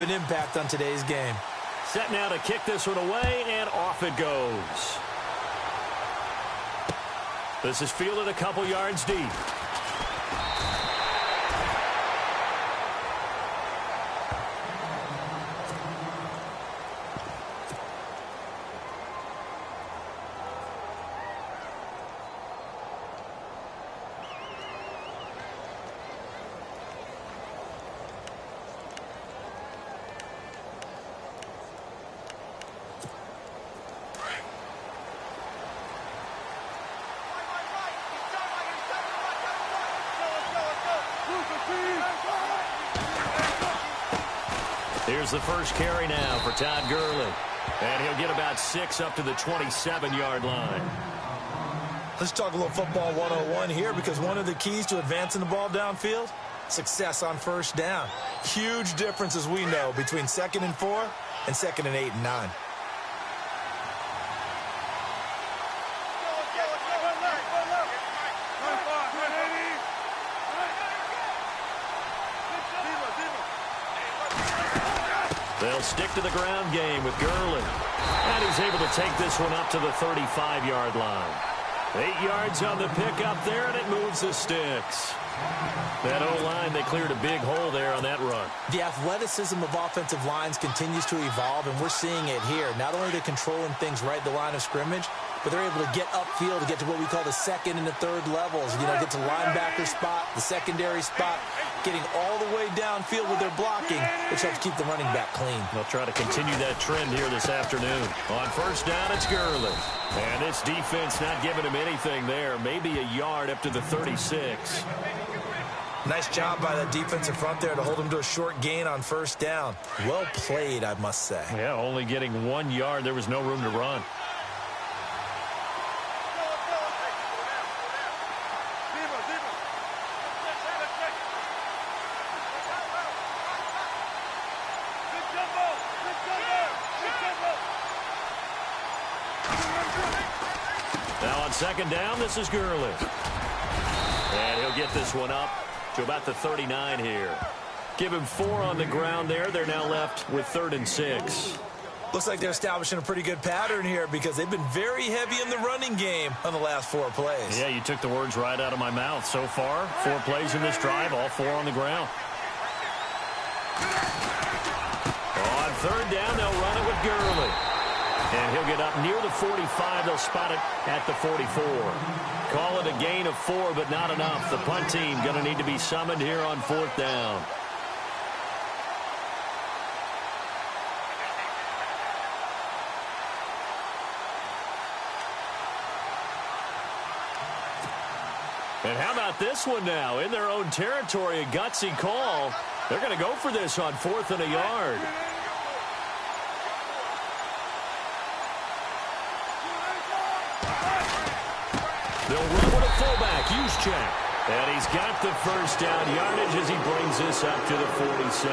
an impact on today's game. Set now to kick this one away, and off it goes. This is fielded a couple yards deep. Here's the first carry now for Todd Gurley. And he'll get about 6 up to the 27-yard line. Let's talk a little football 101 here, because one of the keys to advancing the ball downfield, success on first down. Huge difference, as we know, between 2nd and 4 and 2nd and 8 and 9. They'll stick to the ground game with Gurley. And he's able to take this one up to the 35-yard line. 8 yards on the pickup there, and it moves the sticks. That O-line, they cleared a big hole there on that run. The athleticism of offensive lines continues to evolve, and we're seeing it here. Not only are they controlling things right at the line of scrimmage, but they're able to get upfield to get to what we call the 2nd and the 3rd levels. You know, get to linebacker spot, the secondary spot, getting all the way downfield with their blocking, which helps keep the running back clean. They'll try to continue that trend here this afternoon. On first down, it's Gurley. And this defense not giving him anything there. Maybe a yard up to the 36. Nice job by that defensive front there to hold him to a short gain on first down. Well played, I must say. Yeah, only getting 1 yard. There was no room to run. Now on second down, this is Gurley. And he'll get this one up to about the 39 here. Give him 4 on the ground there. They're now left with 3rd and 6. Looks like they're establishing a pretty good pattern here, because they've been very heavy in the running game on the last 4 plays. Yeah, you took the words right out of my mouth. So far, 4 plays in this drive, all 4 on the ground. On third down, they'll run it with Gurley. And he'll get up near the 45. They'll spot it at the 44. Call it a gain of 4, but not enough. The punt team going to need to be summoned here on 4th down. And how about this one now? In their own territory, a gutsy call. They're going to go for this on 4th and a yard. They'll run with a fullback, Juszczyk. And he's got the first down yardage as he brings this up to the 47.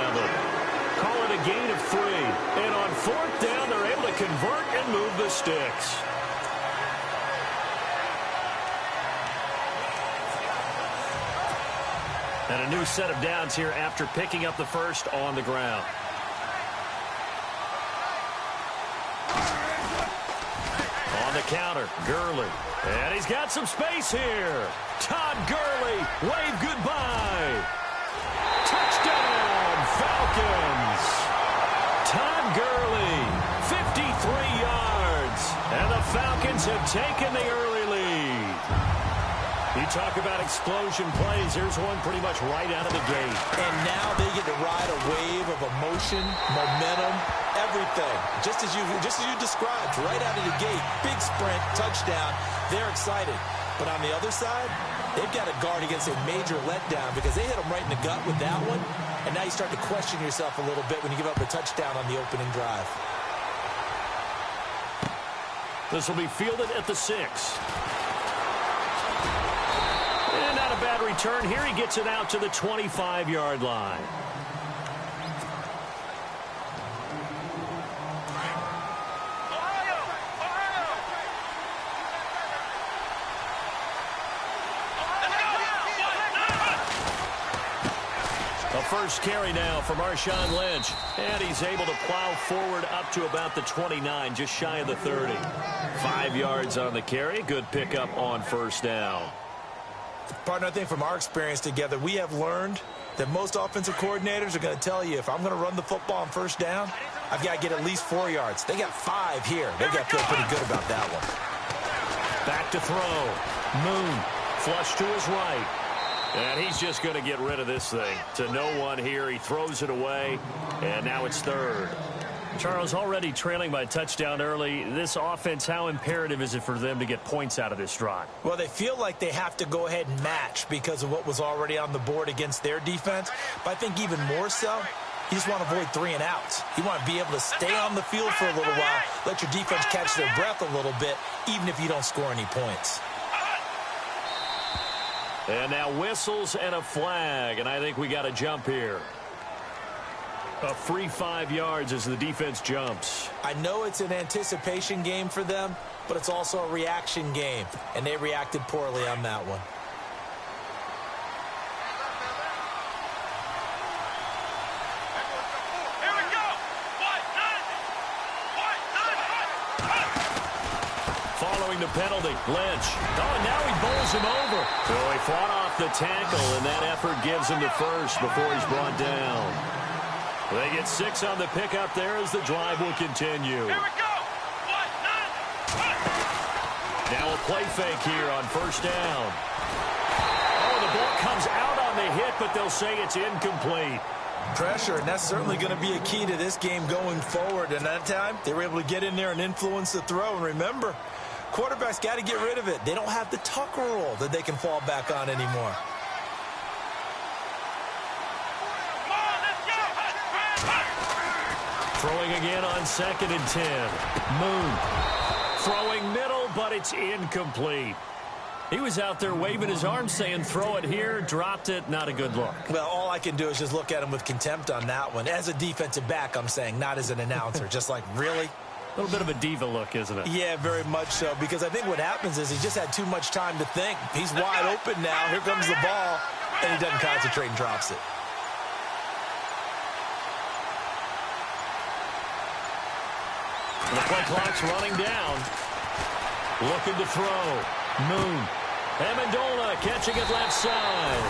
Call it a gain of 3. And on 4th down, they're able to convert and move the sticks. And a new set of downs here after picking up the first on the ground. On the counter, Gurley. And he's got some space here. Todd Gurley, wave goodbye. Touchdown, Falcons. Todd Gurley, 53 yards. And the Falcons have taken the early lead. You talk about explosion plays. Here's one pretty much right out of the gate. And now they get to ride a wave of emotion, momentum, everything. Just as you described, right out of the gate. Big sprint, touchdown. They're excited. But on the other side, they've got to guard against a major letdown, because they hit them right in the gut with that one. And now you start to question yourself a little bit when you give up a touchdown on the opening drive. This will be fielded at the 6. And not a bad return here. He gets it out to the 25-yard line. A first carry now for Marshawn Lynch. And he's able to plow forward up to about the 29, just shy of the 30. 5 yards on the carry. Good pickup on first down. Partner, I think from our experience together, we have learned that most offensive coordinators are going to tell you, if I'm going to run the football on first down, I've got to get at least 4 yards. They got 5 here. They've got to feel pretty good about that one. Back to throw. Moon, flush to his right. And he's just going to get rid of this thing. To no one here. He throws it away, and now it's third. Charles, already trailing by touchdown early. This offense, how imperative is it for them to get points out of this drive? Well, they feel like they have to go ahead and match because of what was already on the board against their defense. But I think even more so, you just want to avoid 3 and outs. You want to be able to stay on the field for a little while, let your defense catch their breath a little bit, even if you don't score any points. And now whistles and a flag, and I think we got a jump here. A free 5 yards as the defense jumps. I know it's an anticipation game for them, but it's also a reaction game, and they reacted poorly on that one. Following the penalty, Lynch. Oh, now he bowls him over. So he fought off the tackle, and that effort gives him the first before he's brought down. They get 6 on the pickup there as the drive will continue. Here we go. Now a play fake here on first down. Oh, the ball comes out on the hit, but they'll say it's incomplete. Pressure, and that's certainly going to be a key to this game going forward. And that time, they were able to get in there and influence the throw. And remember, quarterbacks got to get rid of it. They don't have the tuck rule that they can fall back on anymore. Throwing again on 2nd and 10. Moon throwing middle, but it's incomplete. He was out there waving his arms saying, throw it here, dropped it, not a good look. Well, all I can do is just look at him with contempt on that one. As a defensive back, I'm saying, not as an announcer. Just like, really? A little bit of a diva look, isn't it? Yeah, very much so, because I think what happens is he just had too much time to think. He's wide open now. Here comes the ball, and he doesn't concentrate and drops it. The play clock's running down. Looking to throw. Moon. Amendola catching it left side.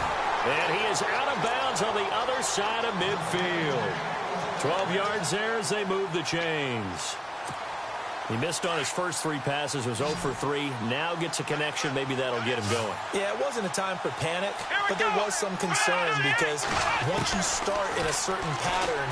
And he is out of bounds on the other side of midfield. 12 yards there as they move the chains. He missed on his first 3 passes, was 0 for 3. Now gets a connection. Maybe that'll get him going. Yeah, it wasn't a time for panic, but there was some concern because once you start in a certain pattern,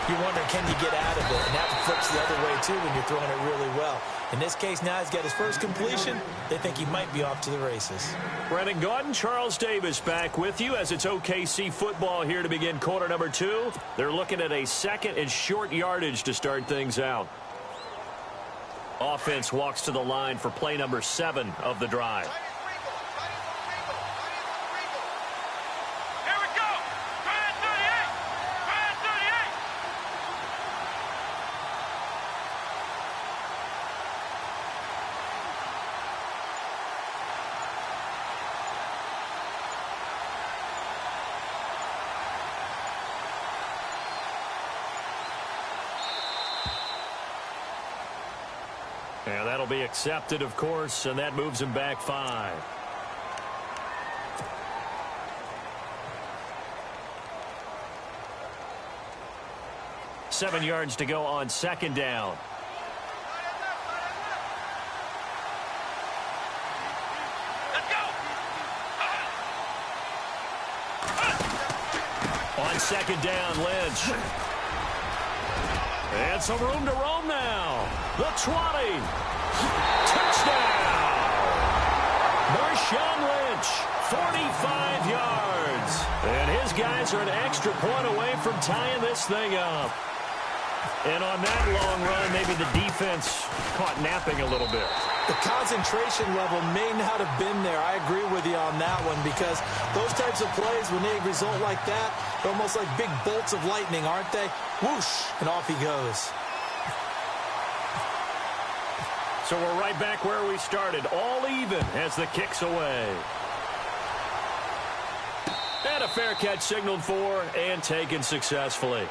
you wonder, can you get out of it? And that flips the other way, too, when you're throwing it really well. In this case, now he's got his first completion. They think he might be off to the races. Brennan Gaudin, Charles Davis back with you as it's OKC football here to begin quarter number 2. They're looking at a 2nd and short yardage to start things out. Offense walks to the line for play number 7 of the drive. Here we go. Try 38. Try 38. And that'll be accepted, of course, and that moves him back 5. Seven yards to go on 2nd down. Let's go. On 2nd down, Lynch. And some room to roam now. The 20. Touchdown. Marshawn Lynch, 45 yards. And his guys are an extra point away from tying this thing up. And on that long run, maybe the defense caught napping a little bit. The concentration level may not have been there. I agree with you on that one because those types of plays, when they result like that, they're almost like big bolts of lightning, aren't they? Whoosh, and off he goes. So we're right back where we started, all even as the kick's away. And a fair catch signaled for and taken successfully.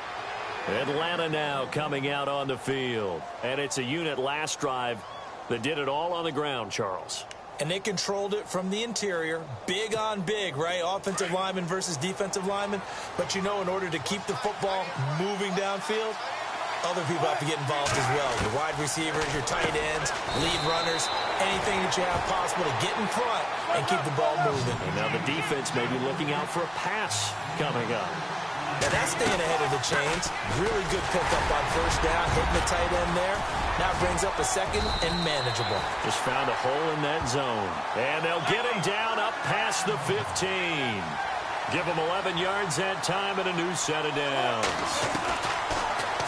Atlanta now coming out on the field. And it's a unit last drive that did it all on the ground, Charles. And they controlled it from the interior. Big on big, right? Offensive lineman versus defensive lineman. But, you know, in order to keep the football moving downfield, other people have to get involved as well. Your wide receivers, your tight ends, lead runners, anything that you have possible to get in front and keep the ball moving. And now the defense may be looking out for a pass coming up. Now that's staying ahead of the chains. Really good pickup on first down, hitting the tight end there. Now brings up a second and manageable. Just found a hole in that zone. And they'll get him down up past the 15. Give him 11 yards that time and a new set of downs.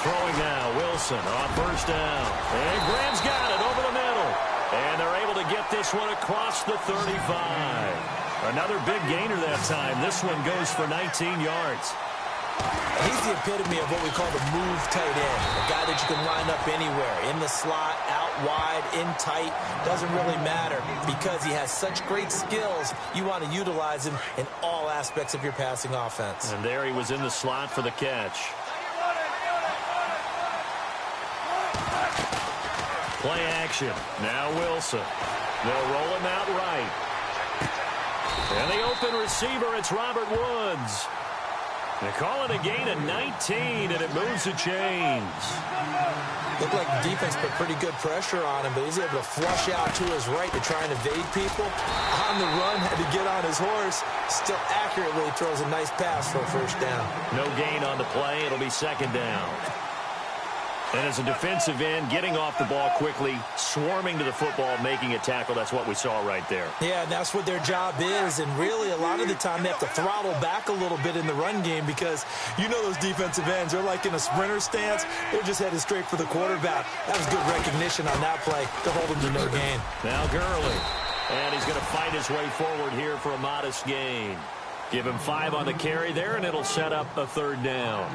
Throwing now, Wilson on first down. And Graham's got it over the middle. And they're able to get this one across the 35. Another big gainer that time. This one goes for 19 yards. He's the epitome of what we call the move tight end. A guy that you can line up anywhere. In the slot, out wide, in tight. Doesn't really matter because he has such great skills. You want to utilize him in all aspects of your passing offense. And there he was in the slot for the catch. Play action. Now Wilson. They'll roll him out right. And the open receiver, it's Robert Woods. They call it a gain of 19, and it moves the chains. Looked like the defense put pretty good pressure on him, but he's able to flush out to his right to try and evade people. On the run, had to get on his horse. Still accurately throws a nice pass for a first down. No gain on the play. It'll be second down. And as a defensive end, getting off the ball quickly, swarming to the football, making a tackle, that's what we saw right there. Yeah, and that's what their job is. And really, a lot of the time, they have to throttle back a little bit in the run game because you know those defensive ends, they're like in a sprinter stance. They're just headed straight for the quarterback. That was good recognition on that play to hold him to no gain. Now Gurley. And he's going to fight his way forward here for a modest gain. Give him 5 on the carry there, and it'll set up a third down.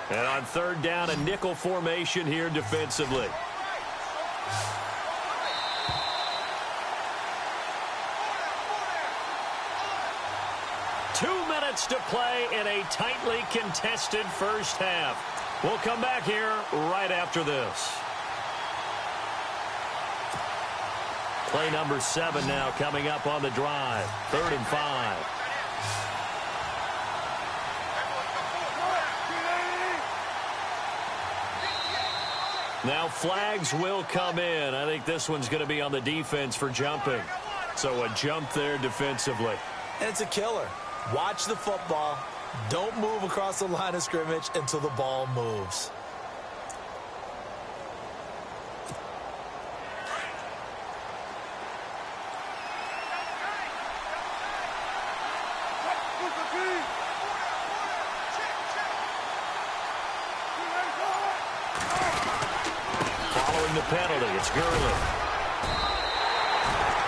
And on third down, a nickel formation here defensively. Two minutes to play in a tightly contested first half. We'll come back here right after this. Play number 7 now coming up on the drive. 3rd and 5. Now flags will come in. I think this one's going to be on the defense for jumping. So a jump there defensively. And it's a killer. Watch the football. Don't move across the line of scrimmage until the ball moves. Following the penalty, it's Gurley.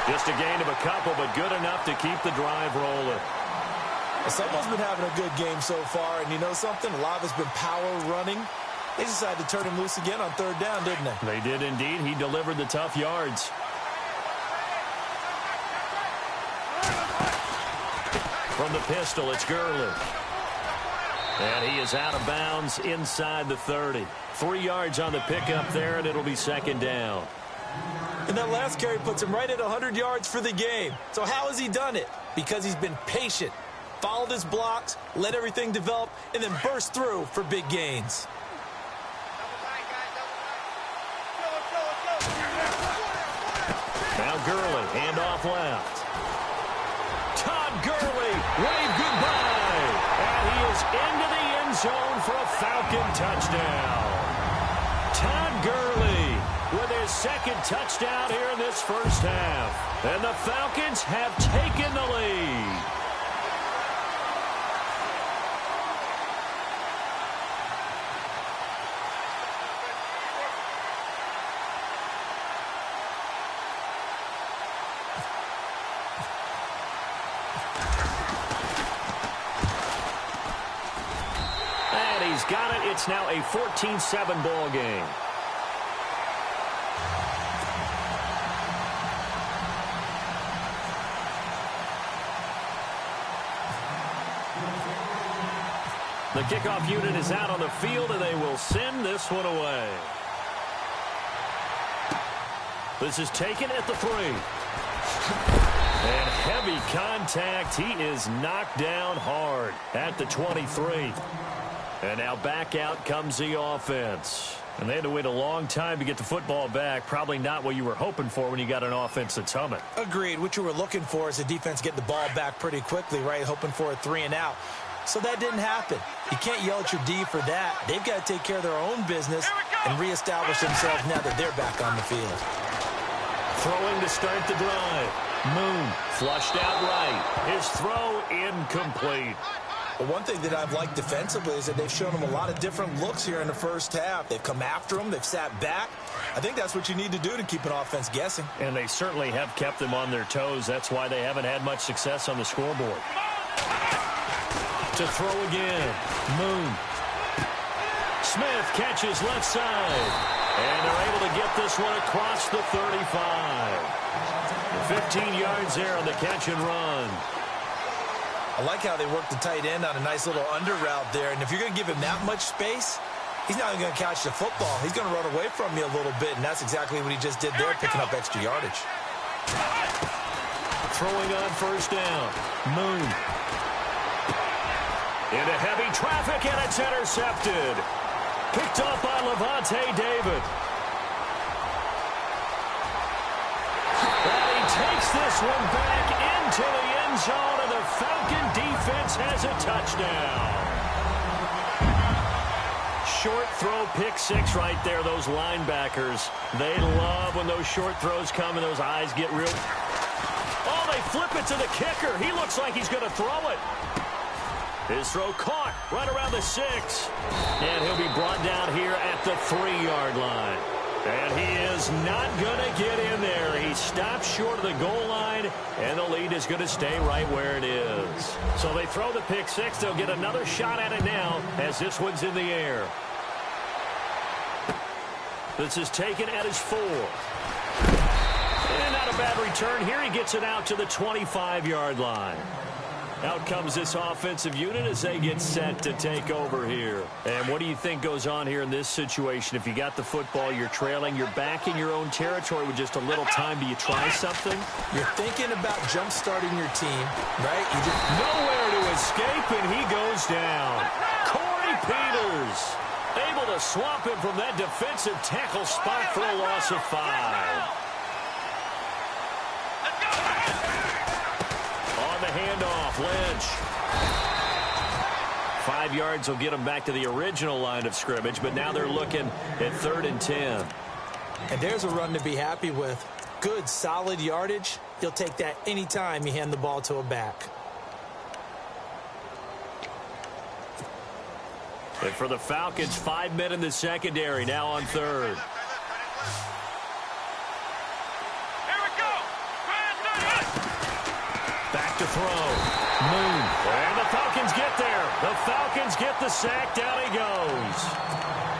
Just a gain of a couple, but good enough to keep the drive rolling. Someone's been having a good game so far, and you know something? A lot of it's been power running. They decided to turn him loose again on third down, didn't they? They did indeed. He delivered the tough yards. From the pistol, it's Gurley. And he is out of bounds inside the 30. 3 yards on the pickup there, and it'll be second down. And that last carry puts him right at 100 yards for the game. So how has he done it? Because he's been patient, followed his blocks, let everything develop, and then burst through for big gains. Now Gurley, handoff left. Todd Gurley, wave goodbye. And he is into the end zone for a Falcon touchdown. Todd Gurley with his second touchdown here in this first half. And the Falcons have taken the lead. He's got it. It's now a 14-7 ball game. The kickoff unit is out on the field, and they will send this one away. This is taken at the 3. And heavy contact. He is knocked down hard at the 23. And now back out comes the offense. And they had to wait a long time to get the football back. Probably not what you were hoping for when you got an offense that's humming. Agreed. What you were looking for is the defense getting the ball back pretty quickly, right? Hoping for a 3 and out. So that didn't happen. You can't yell at your D for that. They've got to take care of their own business and reestablish themselves now that they're back on the field. Throwing to start the drive. Moon flushed out right. His throw incomplete. But one thing that I've liked defensively is that they've shown them a lot of different looks here in the first half. They've come after them. They've sat back. I think that's what you need to do to keep an offense guessing. And they certainly have kept them on their toes. That's why they haven't had much success on the scoreboard. To throw again. Moon. Smith catches left side. And they're able to get this one across the 35. 15 yards there on the catch and run. I like how they work the tight end on a nice little under route there. And if you're going to give him that much space, he's not going to catch the football. He's going to run away from you a little bit, and that's exactly what he just did there, picking up extra yardage. Throwing on first down. Moon. Into heavy traffic, and it's intercepted. Picked up by Levante David. And he takes this one back into the end zone, and the Falcon defense has a touchdown. Short throw, pick 6 right there. Those linebackers, they love when those short throws come and those eyes get real. Oh, they flip it to the kicker. He looks like he's going to throw it. His throw caught right around the 6. And he'll be brought down here at the 3-yard line. And he is not going to get in there. He stops short of the goal line, and the lead is going to stay right where it is. So they throw the pick 6. They'll get another shot at it now as this one's in the air. This is taken at his 4. And not a bad return here. He gets it out to the 25-yard line. Out comes this offensive unit as they get set to take over here. And what do you think goes on here in this situation? If you got the football, you're trailing, you're back in your own territory with just a little time. Do you try something? You're thinking about jump-starting your team, right? Nowhere to escape, and he goes down. Corey Peters able to swamp him from that defensive tackle spot for a loss of 5. Handoff, Lynch. 5 yards will get them back to the original line of scrimmage, but now they're looking at 3rd and 10. And there's a run to be happy with. Good, solid yardage. He'll take that anytime you hand the ball to a back. And for the Falcons, 5 men in the secondary, now on 3rd. Back to throw. Moon. And the Falcons get there. The Falcons get the sack. Down he goes.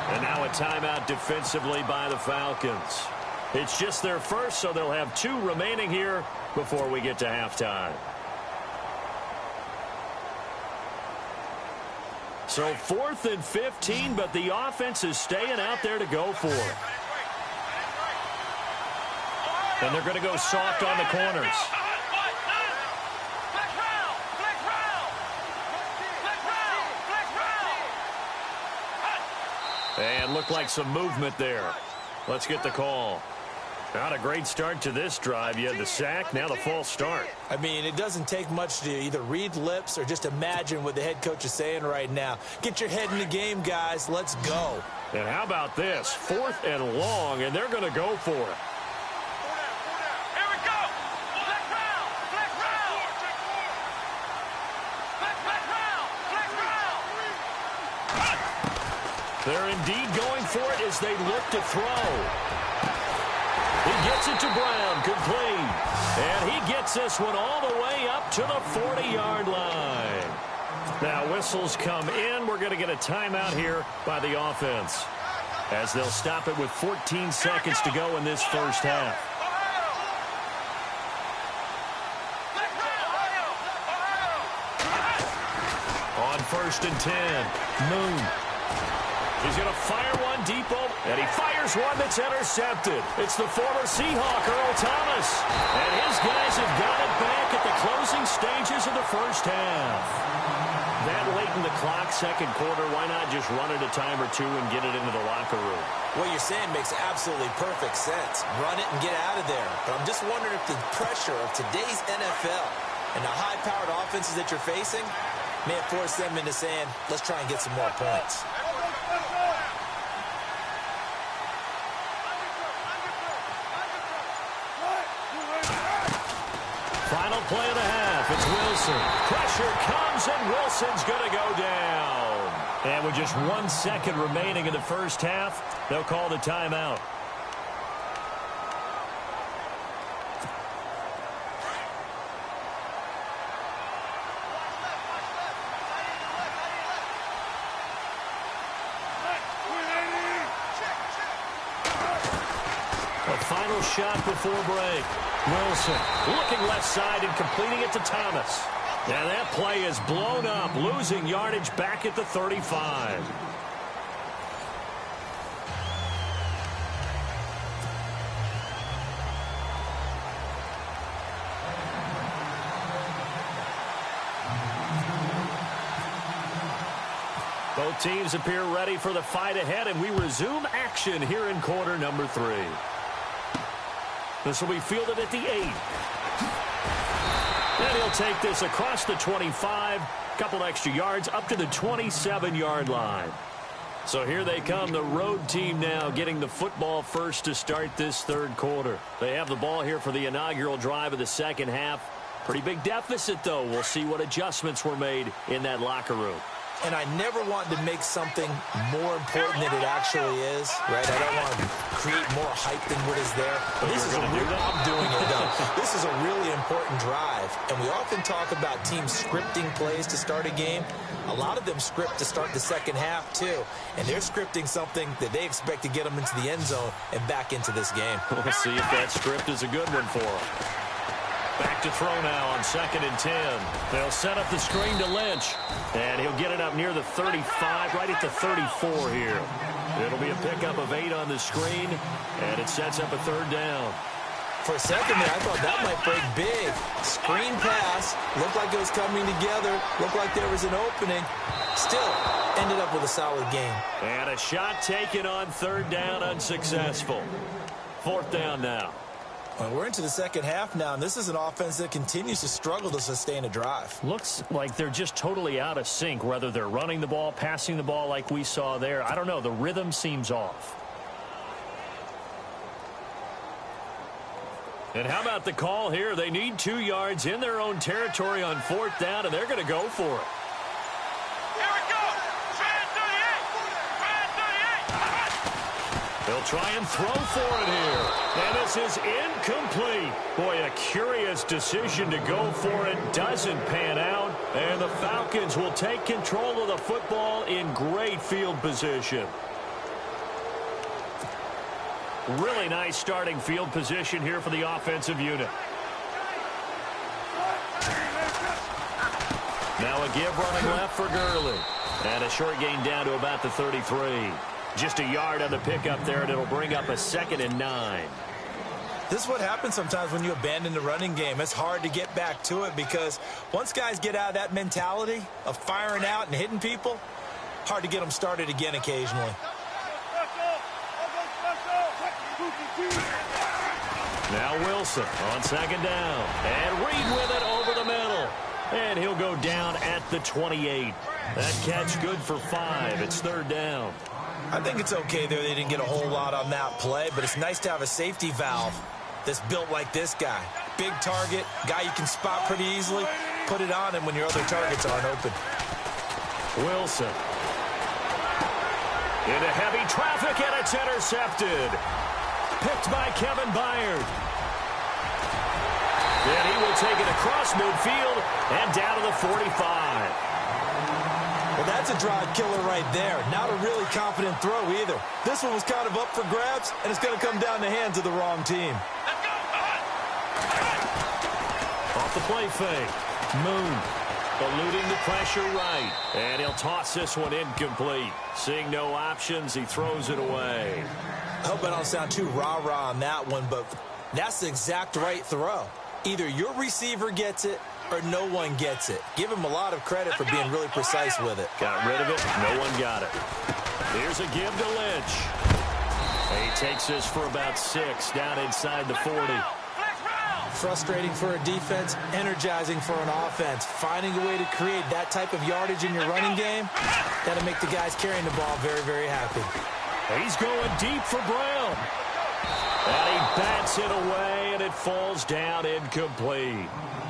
And now a timeout defensively by the Falcons. It's just their first, so they'll have 2 remaining here before we get to halftime. So 4th and 15, but the offense is staying out there to go for it. And they're going to go soft on the corners. And looked like some movement there. Let's get the call. Not a great start to this drive. You had the sack, now the false start. I mean, it doesn't take much to either read lips or just imagine what the head coach is saying right now. Get your head in the game, guys. Let's go. And how about this? 4th and long, and they're going to go for it. They're indeed going for it as they look to throw. He gets it to Brown, complete. And he gets this one all the way up to the 40-yard line. Now whistles come in. We're going to get a timeout here by the offense, as they'll stop it with 14 seconds to go in this first half. 1st and 10. Moon. He's going to fire one deep over, and he fires one that's intercepted. It's the former Seahawk, Earl Thomas. And his guys have got it back at the closing stages of the first half. That late in the clock, second quarter, why not just run it a time or two and get it into the locker room? What you're saying makes absolutely perfect sense. Run it and get out of there. But I'm just wondering if the pressure of today's NFL and the high-powered offenses that you're facing may have forced them into saying, let's try and get some more points. Final play of the half. It's Wilson. Pressure comes, and Wilson's going to go down. And with just 1 second remaining in the first half, they'll call the timeout. A final shot before break. Wilson looking left side and completing it to Thomas. And that play is blown up, losing yardage back at the 35. Both teams appear ready for the fight ahead, and we resume action here in quarter number 3. This will be fielded at the 8. And he'll take this across the 25, couple extra yards up to the 27-yard line. So here they come, the road team now getting the football first to start this third quarter. They have the ball here for the inaugural drive of the second half. Pretty big deficit, though. We'll see what adjustments were made in that locker room. And I never want to make something more important than it actually is, right? I don't want to create more hype than what is there. But this is I'm doing it, though. This is a really important drive. And we often talk about teams scripting plays to start a game. A lot of them script to start the second half, too. And they're scripting something that they expect to get them into the end zone and back into this game. We'll see if that script is a good one for them. Back to throw now on 2nd and 10. They'll set up the screen to Lynch. And he'll get it up near the 35, right at the 34 here. It'll be a pickup of 8 on the screen, and it sets up a third down. For a second there, I thought that might break big. Screen pass, looked like it was coming together, looked like there was an opening. Still, ended up with a solid game. And a shot taken on third down, unsuccessful. 4th down now. Well, we're into the second half now, and this is an offense that continues to struggle to sustain a drive. Looks like they're just totally out of sync, whether they're running the ball, passing the ball like we saw there. I don't know. The rhythm seems off. And how about the call here? They need 2 yards in their own territory on 4th down, and they're going to go for it. Here we go. Try and 38. They'll try and throw for it here. And this is incomplete. Boy, a curious decision to go for it. Doesn't pan out. And the Falcons will take control of the football in great field position. Really nice starting field position here for the offensive unit. Now a give running left for Gurley. And a short gain down to about the 33. Just a yard on the pickup there, and it'll bring up a 2nd and 9. This is what happens sometimes when you abandon the running game. It's hard to get back to it because once guys get out of that mentality of firing out and hitting people, hard to get them started again occasionally. Now Wilson on 2nd down. And Reed with it over the middle. And he'll go down at the 28. That catch good for 5. It's 3rd down. I think it's okay there. They didn't get a whole lot on that play, but it's nice to have a safety valve that's built like this guy. Big target, guy you can spot pretty easily. Put it on him when your other targets aren't open. Wilson. Into heavy traffic, and it's intercepted. Picked by Kevin Byard. And he will take it across midfield and down to the 45. Well, that's a drive killer right there. Not a really confident throw either. This one was kind of up for grabs, and it's going to come down the hands of the wrong team. Let's go. Off the play fake. Moon. Eluding the pressure right. And he'll toss this one incomplete. Seeing no options, he throws it away. I hope I don't sound too rah-rah on that one, but that's the exact right throw. Either your receiver gets it or no one gets it. Give him a lot of credit for being really precise with it. Got rid of it. No one got it. Here's a give to Lynch. He takes this for about 6 down inside the 40. Frustrating for a defense, energizing for an offense. Finding a way to create that type of yardage in your running game, that'll make the guys carrying the ball very, very happy. He's going deep for Brown. And he bats it away, and it falls down incomplete.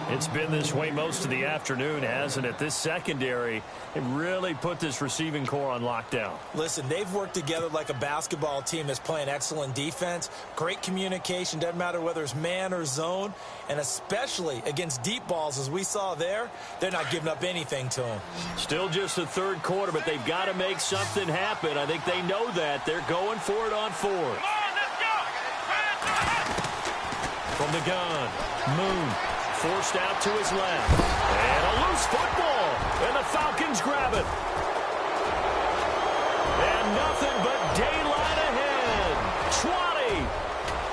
It's been this way most of the afternoon, hasn't it? This secondary, it really put this receiving core on lockdown. Listen, they've worked together like a basketball team that's playing excellent defense. Great communication, doesn't matter whether it's man or zone. And especially against deep balls, as we saw there, they're not giving up anything to them. Still just the third quarter, but they've got to make something happen. I think they know that. They're going for it on 4th. From the gun, Moon. Forced out to his left. And a loose football. And the Falcons grab it. And nothing but daylight ahead. 20,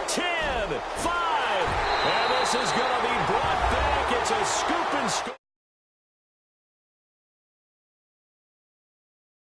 10, 5. And this is going to be brought back. It's a scoop and score.